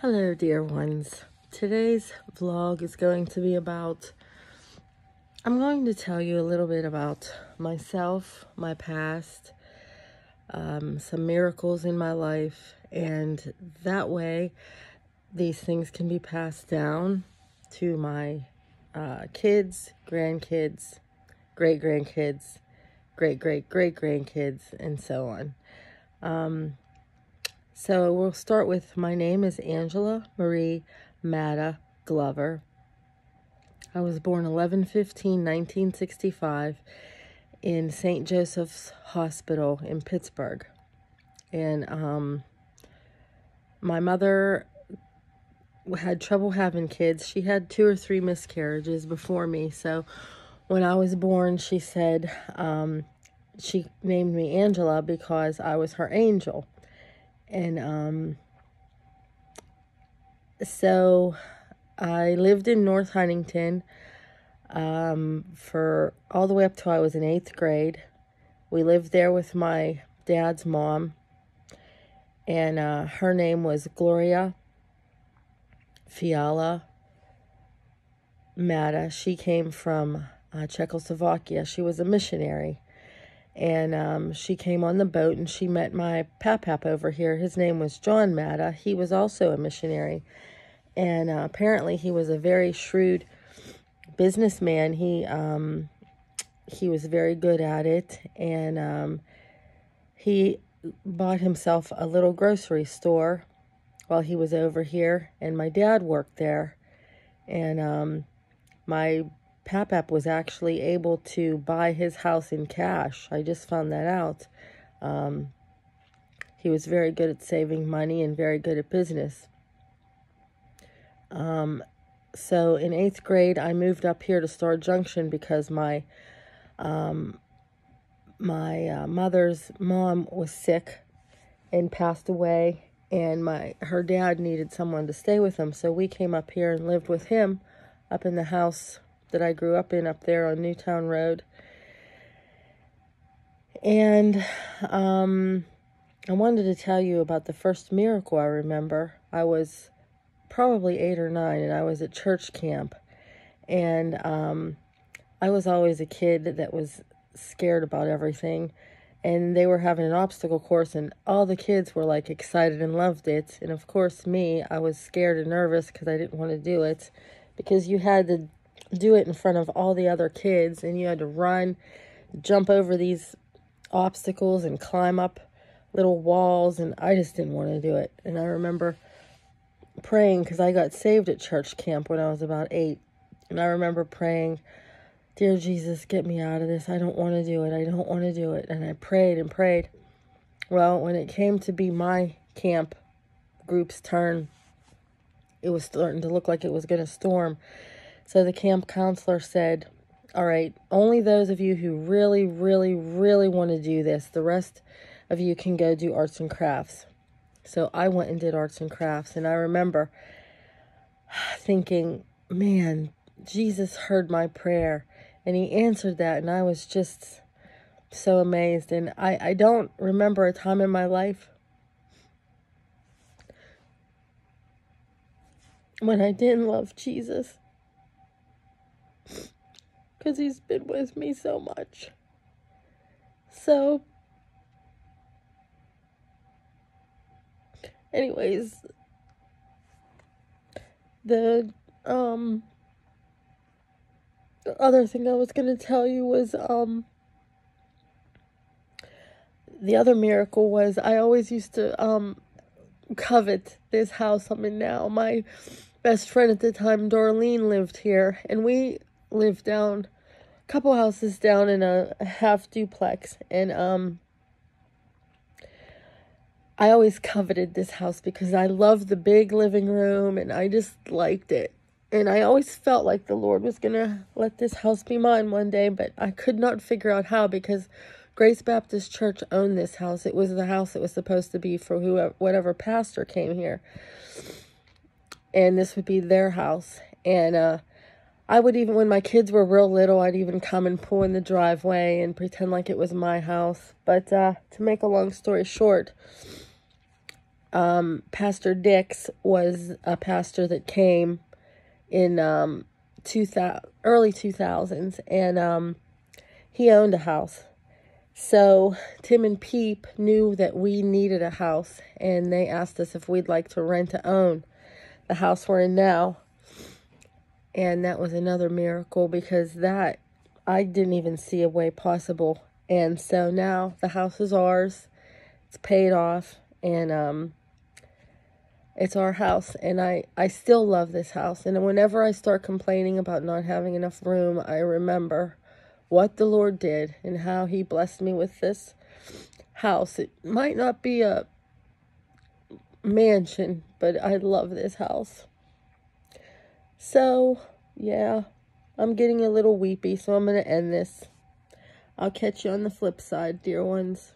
Hello, dear ones. Today's vlog is going to be I'm going to tell you a little bit about myself, my past, some miracles in my life, and that way these things can be passed down to my kids, grandkids, great-grandkids, great-great-great-grandkids, and so on. So we'll start with, my name is Angela Marie Matta Glover. I was born 11/15/1965 in St. Joseph's Hospital in Pittsburgh. And my mother had trouble having kids. She had 2 or 3 miscarriages before me. So when I was born, she said she named me Angela because I was her angel. And so I lived in North Huntington for all the way up till I was in 8th grade. We lived there with my dad's mom, and her name was Gloria Fiala Matta. She came from Czechoslovakia. She was a missionary. And she came on the boat, and she met my pap over here. His name was John Matta. He was also a missionary. And apparently he was a very shrewd businessman. He was very good at it. And he bought himself a little grocery store while he was over here. And my dad worked there. And my Pap was actually able to buy his house in cash. I just found that out. He was very good at saving money and very good at business. So in 8th grade, I moved up here to Star Junction because my mother's mom was sick and passed away, and her dad needed someone to stay with him. So we came up here and lived with him up in the house that I grew up in up there on Newtown Road. And I wanted to tell you about the first miracle I remember. I was probably 8 or 9, and I was at church camp. And I was always a kid that was scared about everything. And they were having an obstacle course, and all the kids were like excited and loved it. And of course me, I was scared and nervous because I didn't want to do it, because you had to do it in front of all the other kids, and you had to run, jump over these obstacles and climb up little walls, and I just didn't want to do it. And I remember praying, because I got saved at church camp when I was about 8, and I remember praying, "Dear Jesus, get me out of this. I don't want to do it. I don't want to do it." And I prayed and prayed. Well, when it came to be my camp group's turn, it was starting to look like it was going to storm. So the camp counselor said, "All right, only those of you who really, really, really want to do this, the rest of you can go do arts and crafts." So I went and did arts and crafts, and I remember thinking, man, Jesus heard my prayer, and he answered that, and I was just so amazed. And I don't remember a time in my life when I didn't love Jesus, because he's been with me so much. So, anyways, the other thing I was going to tell you was, the other miracle was, I always used to covet this house I'm in now. My best friend at the time, Darlene, lived here, and we lived down a couple houses down in a half duplex. And I always coveted this house because I loved the big living room, and I just liked it. And I always felt like the Lord was going to let this house be mine one day, but I could not figure out how, because Grace Baptist Church owned this house. It was the house that was supposed to be for whatever pastor came here. And this would be their house. And I would even, when my kids were real little, I'd even come and pull in the driveway and pretend like it was my house. But to make a long story short, Pastor Dix was a pastor that came in early 2000s, and he owned a house. So Tim and Peep knew that we needed a house, and they asked us if we'd like to rent to own the house we're in now. And that was another miracle, because that I didn't even see a way possible. And so now the house is ours. It's paid off, and it's our house, and I still love this house. And whenever I start complaining about not having enough room, I remember what the Lord did and how he blessed me with this house. It might not be a mansion, but I love this house. So, yeah, I'm getting a little weepy, so I'm going to end this. I'll catch you on the flip side, dear ones.